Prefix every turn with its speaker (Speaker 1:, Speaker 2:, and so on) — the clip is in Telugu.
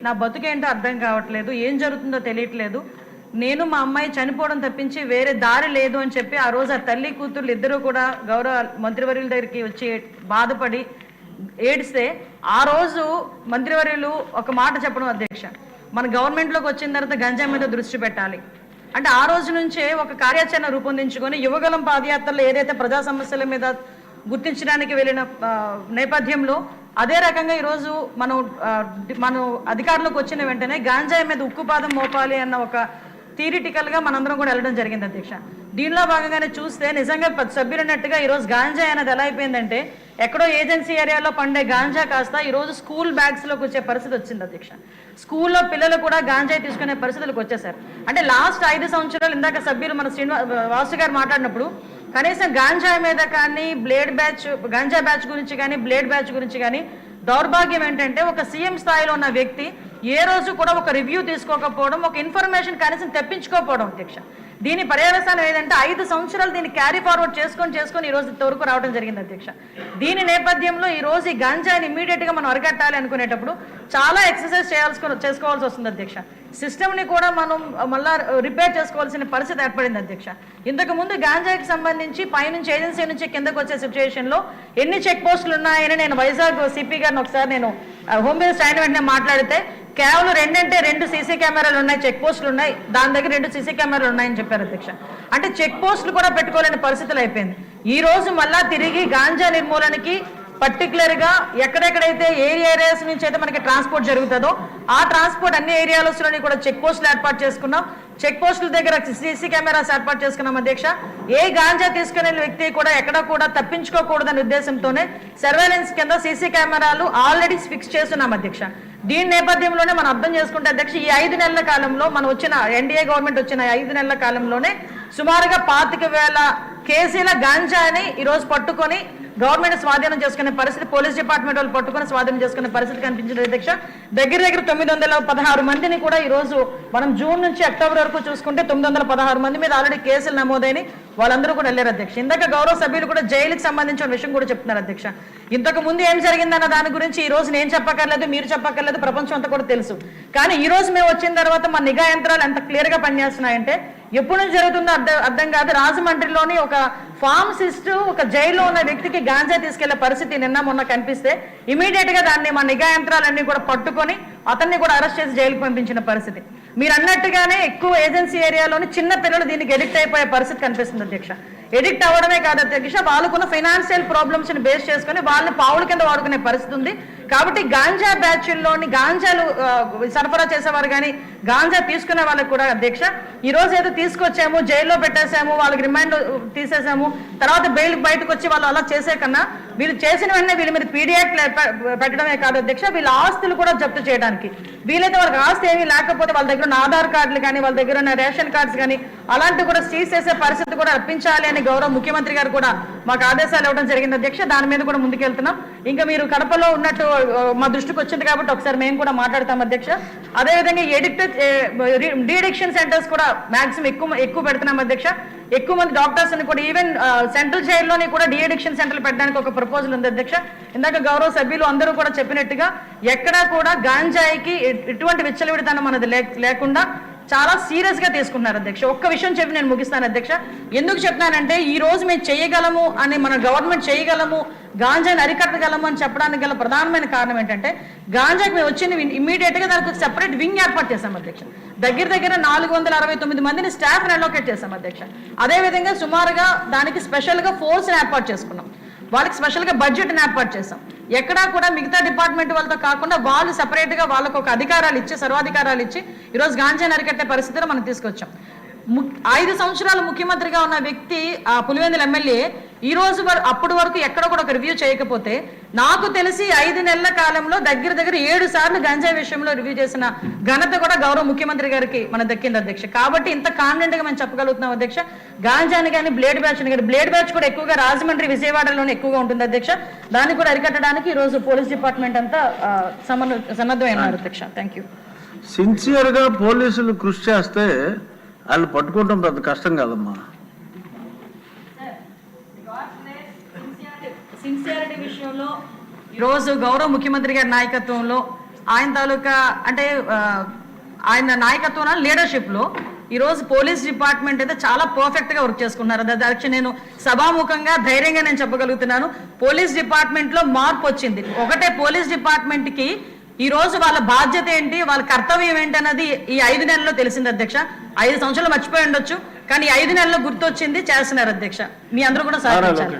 Speaker 1: నా బతుకేంటో అర్థం కావట్లేదు, ఏం జరుగుతుందో తెలియట్లేదు. నేను మా అమ్మాయి చనిపోవడం తప్పించి వేరే దారి లేదు అని చెప్పి ఆ రోజు ఆ తల్లి కూతుర్లు ఇద్దరూ కూడా గౌరవ మంత్రివర్యుల దగ్గరికి వచ్చి బాధపడి ఏడిస్తే ఆ రోజు మంత్రివర్యులు ఒక మాట చెప్పడం, అధ్యక్ష, మన గవర్నమెంట్లోకి వచ్చిన తర్వాత గంజాయి మీద దృష్టి పెట్టాలి అంటే ఆ రోజు నుంచే ఒక కార్యాచరణ రూపొందించుకొని యువగలం పాదయాత్రలో ఏదైతే ప్రజా సమస్యల మీద గుర్తించడానికి వెళ్ళిన నేపథ్యంలో అదే రకంగా ఈరోజు మనం అధికారంలోకి వచ్చిన వెంటనే గాంజాయి మీద ఉక్కుపాదం మోపాలి అన్న ఒక థియరిటికల్గా మనందరం కూడా వెళ్ళడం జరిగింది, అధ్యక్ష. దీనిలో భాగంగానే చూస్తే నిజంగా సభ్యులు అన్నట్టుగా ఈరోజు గాంజాయి అనేది ఎలా అయిపోయిందంటే ఎక్కడో ఏజెన్సీ ఏరియాలో పండే గాంజా కాస్త ఈరోజు స్కూల్ బ్యాగ్స్లోకి వచ్చే పరిస్థితి వచ్చింది, అధ్యక్ష. స్కూల్లో పిల్లలు కూడా గాంజాయి తీసుకునే పరిస్థితులకు వచ్చేసారు. అంటే లాస్ట్ 5 సంవత్సరాలు ఇందాక సభ్యులు మన వాసు గారు మాట్లాడినప్పుడు కనీసం గాంజాయి మీద కానీ గాంజా బ్యాచ్ గురించి కానీ బ్లేడ్ బ్యాచ్ గురించి కానీ దౌర్భాగ్యం ఏంటంటే ఒక సీఎం స్థాయిలో ఉన్న వ్యక్తి ఏ రోజు కూడా ఒక రివ్యూ తీసుకోకపోవడం, ఒక ఇన్ఫర్మేషన్ కనీసం తెప్పించుకోకపోవడం, అధ్యక్ష. దీని పర్యవసానం ఏదంటే 5 సంవత్సరాలు దీన్ని క్యారీ ఫార్వర్డ్ చేసుకొని ఈ రోజు ఇంతవరకు రావడం జరిగింది, అధ్యక్ష. దీని నేపథ్యంలో ఈ రోజు ఈ గాంజాని ఇమీడియట్గా మనం అరికట్టాలి అనుకునేటప్పుడు చాలా ఎక్సర్సైజ్ చేసుకోవాల్సి వస్తుంది, అధ్యక్ష. సిస్టమ్ని కూడా మనం మళ్ళా రిపేర్ చేసుకోవాల్సిన పరిస్థితి ఏర్పడింది, అధ్యక్ష. ఇంతకుముందు గాంజాకి సంబంధించి పైనుంచి ఏజెన్సీ నుంచి కిందకు వచ్చే సిచ్యువేషన్లో ఎన్ని చెక్ పోస్టులు ఉన్నాయని నేను వైజాగ్ సిపి గారిని ఒకసారి నేను హోమ్ మినిస్టర్ అయిన వెంటనే మాట్లాడితే కేవలం 2 సీసీ కెమెరాలు ఉన్నాయి, చెక్ పోస్టులు ఉన్నాయి, దాని దగ్గర 2 సీసీ కెమెరాలు ఉన్నాయని చెప్పారు, అధ్యక్ష. అంటే చెక్ పోస్టులు కూడా పెట్టుకోలేని పరిస్థితులు అయిపోయింది. ఈ రోజు మళ్ళా తిరిగి గాంజా నిర్మూలనకి పర్టికులర్గా ఎక్కడెక్కడైతే ఏరియాస్ నుంచి అయితే మనకి ట్రాన్స్పోర్ట్ జరుగుతుందో ఆ ట్రాన్స్పోర్ట్ అన్ని ఏరియాలలోని కూడా చెక్ పోస్టులు ఏర్పాటు చేసుకున్నాం. చెక్ పోస్టుల దగ్గర సీసీ కెమెరాస్ ఏర్పాటు చేసుకున్నాం, అధ్యక్ష. ఏ గాంజా తీసుకునే వ్యక్తి కూడా ఎక్కడ కూడా తప్పించుకోకూడదనే ఉద్దేశంతోనే సర్వేలెన్స్ కింద సీసీ కెమెరాలు ఆల్రెడీ ఫిక్స్ చేస్తున్నాం, అధ్యక్ష. దీని నేపథ్యంలోనే మనం అర్థం చేసుకుంటే, అధ్యక్ష, ఈ 5 నెలల కాలంలో మనం వచ్చిన ఎన్డీఏ గవర్నమెంట్ వచ్చిన 5 నెలల కాలంలోనే సుమారుగా 25,000 కేజీల గాంజాని ఈరోజు పట్టుకొని గవర్నమెంట్ స్వాధీనం చేసుకునే పరిస్థితి, పోలీస్ డిపార్ట్మెంట్ వాళ్ళు పట్టుకొని స్వాధీనం చేసుకునే పరిస్థితి కనిపించింది, అధ్యక్ష. దగ్గర 916 మందిని కూడా ఈరోజు మనం జూన్ నుంచి అక్టోబర్ వరకు చూసుకుంటే 916 మంది మీద ఆల్రెడీ కేసులు నమోదైన వాళ్ళందరూ కూడా వెళ్ళారు, అధ్యక్ష. ఇందాక గౌరవ సభ్యులు కూడా జైలుకి సంబంధించిన విషయం కూడా చెప్తున్నారు, అధ్యక్ష. ఇంతకు ముందు ఏం జరిగిందన్న దాని గురించి ఈ రోజు నేను చెప్పక్కర్లేదు, మీరు చెప్పక్కర్లేదు, ప్రపంచం అంతా కూడా తెలుసు. కానీ ఈ రోజు మేము వచ్చిన తర్వాత మా నిఘా యంత్రాలు ఎంత క్లియర్ గా పనిచేస్తున్నాయంటే ఎప్పుడు నుంచి జరుగుతుందో అర్థం కాదు. రాజమండ్రిలోని ఒక ఫార్మసిస్ట్ ఒక జైల్లో ఉన్న వ్యక్తికి గాంజా తీసుకెళ్లే పరిస్థితి నిన్న మొన్న కనిపిస్తే ఇమీడియట్ గా దాన్ని మా నిఘా యంత్రాలన్నీ కూడా పట్టుకొని అతన్ని కూడా అరెస్ట్ చేసి జైలుకు పంపించిన పరిస్థితి. మీరు అన్నట్టుగానే ఎక్కువ ఏజెన్సీ ఏరియాలోని చిన్న పిల్లలు దీనికి ఎడిక్ట్ అయిపోయే పరిస్థితి కనిపిస్తుంది, అధ్యక్ష. ఎడిక్ట్ అవ్వడమే కాదు, అధ్యక్ష, వాళ్ళకున్న ఫైనాన్షియల్ ప్రాబ్లమ్స్ ని బేస్ చేసుకుని వాళ్ళని పావుల కింద వాడుకునే పరిస్థితి ఉంది. కాబట్టి గాంజా బ్యాచ్ల్లోని గాంజాలు సరఫరా చేసేవారు కానీ గాంజా తీసుకునే వాళ్ళకి కూడా, అధ్యక్ష, ఈ రోజు ఏదో తీసుకొచ్చాము, జైల్లో పెట్టేసాము, వాళ్ళకి రిమాండ్ తీసేసాము, తర్వాత బెయిల్ బయటకు వచ్చి వాళ్ళు అలా చేసే కన్నా వీళ్ళు చేసిన వెంటనే వీళ్ళ మీద పీడియాక్ట్ పెట్టడమే కాదు, అధ్యక్ష, వీళ్ళ ఆస్తులు కూడా జప్తు చేయడానికి వీలైతే వాళ్ళకి ఆస్తి ఏమీ లేకపోతే వాళ్ళ దగ్గర ఉన్న ఆధార్ కార్డులు కానీ వాళ్ళ దగ్గర ఉన్న రేషన్ కార్డ్స్ కానీ అలాంటివి కూడా సీజ్ చేసే పరిస్థితి కూడా రప్పించాలి అని గౌరవ ముఖ్యమంత్రి గారు కూడా మాకు ఆదేశాలు ఇవ్వడం జరిగింది, అధ్యక్ష. దాని మీద కూడా ముందుకెళ్తున్నాం. ఇంకా మీరు కడపలో ఉన్నట్టు మా దృష్టికి వచ్చింది కాబట్టి ఒకసారి మేము కూడా మాట్లాడతాం, అధ్యక్ష. అదేవిధంగా డీఅడిక్షన్ సెంటర్స్ కూడా మాక్సిమం ఎక్కువ పెడుతున్నాం, అధ్యక్ష. ఎక్కువ మంది డాక్టర్స్ అని కూడా ఈవెన్ సెంట్రల్ జైల్లోని కూడా డీఅడిక్షన్ సెంటర్లు పెట్టడానికి ఒక ప్రపోజల్ ఉంది, అధ్యక్ష. ఇందాక గౌరవ సభ్యులు అందరూ కూడా చెప్పినట్టుగా ఎక్కడా కూడా గాంజాయికి ఎటువంటి విచ్చలవిడితనం అనేది లేకుండా చాలా సీరియస్ గా తీసుకున్నారు, అధ్యక్ష. ఒక్క విషయం చెప్పి నేను ముగిస్తాను, అధ్యక్ష. ఎందుకు చెప్తున్నానంటే ఈ రోజు మేము చేయగలము అని మన గవర్నమెంట్ చేయగలము, గాంజాని అరికట్టగలము అని చెప్పడానికి గల ప్రధానమైన కారణం ఏంటంటే గాంజాకి మేము వచ్చింది ఇమీడియట్ గా దానికి ఒక సెపరేట్ వింగ్ ఏర్పాటు చేశాం, అధ్యక్ష. దగ్గర 469 మందిని స్టాఫ్ అలోకేట్ చేశాం, అధ్యక్ష. అదేవిధంగా సుమారుగా దానికి స్పెషల్ గా ఫోర్స్ ఏర్పాటు చేసుకున్నాం, వాళ్ళకి స్పెషల్ గా బడ్జెట్ ఏర్పాటు చేశాం. ఎక్కడా కూడా మిగతా డిపార్ట్మెంట్ వాళ్ళతో కాకుండా వాళ్ళు సెపరేట్ గా వాళ్ళకు ఒక అధికారాలు ఇచ్చి సర్వాధికారాలు ఇచ్చి ఈరోజు గాంజాని అరికట్టే పరిస్థితిలో మనం తీసుకొచ్చాం. 5 సంవత్సరాలు ముఖ్యమంత్రిగా ఉన్న వ్యక్తి ఆ పులివెందుల ఎమ్మెల్యే ఈ రోజు అప్పటి వరకు ఎక్కడ కూడా ఒక రివ్యూ చేయకపోతే నాకు తెలిసి 5 నెలల కాలంలో దగ్గర 7 సార్లు గంజాయి విషయంలో రివ్యూ చేసిన ఘనత కూడా గౌరవ ముఖ్యమంత్రి గారికి మన దక్కింది, అధ్యక్ష. కాబట్టి ఇంత కాన్ఫిడెంట్ గా మేము చెప్పగలుగుతున్నాం, అధ్యక్ష. గాంజాని కానీ బ్లేడ్ బ్యాచ్ కానీ బ్లేడ్ బ్యాచ్ కూడా ఎక్కువగా రాజమండ్రి విజయవాడలోనే ఎక్కువగా ఉంటుంది, అధ్యక్ష. దాన్ని కూడా అరికట్టడానికి ఈ రోజు పోలీస్ డిపార్ట్మెంట్ అంతా సన్నద్ధమైనారు, అధ్యక్ష. Thank you.
Speaker 2: సిన్సియర్ గా పోలీసులు కృషి చేస్తే వాళ్ళు పట్టుకోవడం పెద్ద కష్టం కాదమ్మా.
Speaker 1: సిన్సియారిటీ విషయంలో ఈరోజు గౌరవ ముఖ్యమంత్రి గారి నాయకత్వంలో ఆయన తాలూకా అంటే ఆయన నాయకత్వంలో లీడర్షిప్లో ఈరోజు పోలీస్ డిపార్ట్మెంట్ అయితే చాలా పర్ఫెక్ట్గా వర్క్ చేసుకున్నారు. అది నేను సభాముఖంగా ధైర్యంగా నేను చెప్పగలుగుతున్నాను. పోలీస్ డిపార్ట్మెంట్లో మార్పు వచ్చింది. ఒకటే పోలీస్ డిపార్ట్మెంట్కి ఈ రోజు వాళ్ళ బాధ్యత ఏంటి, వాళ్ళ కర్తవ్యం ఏంటి అన్నది ఈ 5 నెలల్లో తెలిసింది అధ్యక్ష. 5 సంవత్సరాలు మర్చిపోయి ఉండొచ్చు, కానీ 5 నెలల్లో గుర్తొచ్చింది, చేస్తున్నారు అధ్యక్ష. మీ అందరూ కూడా సహకరించారు.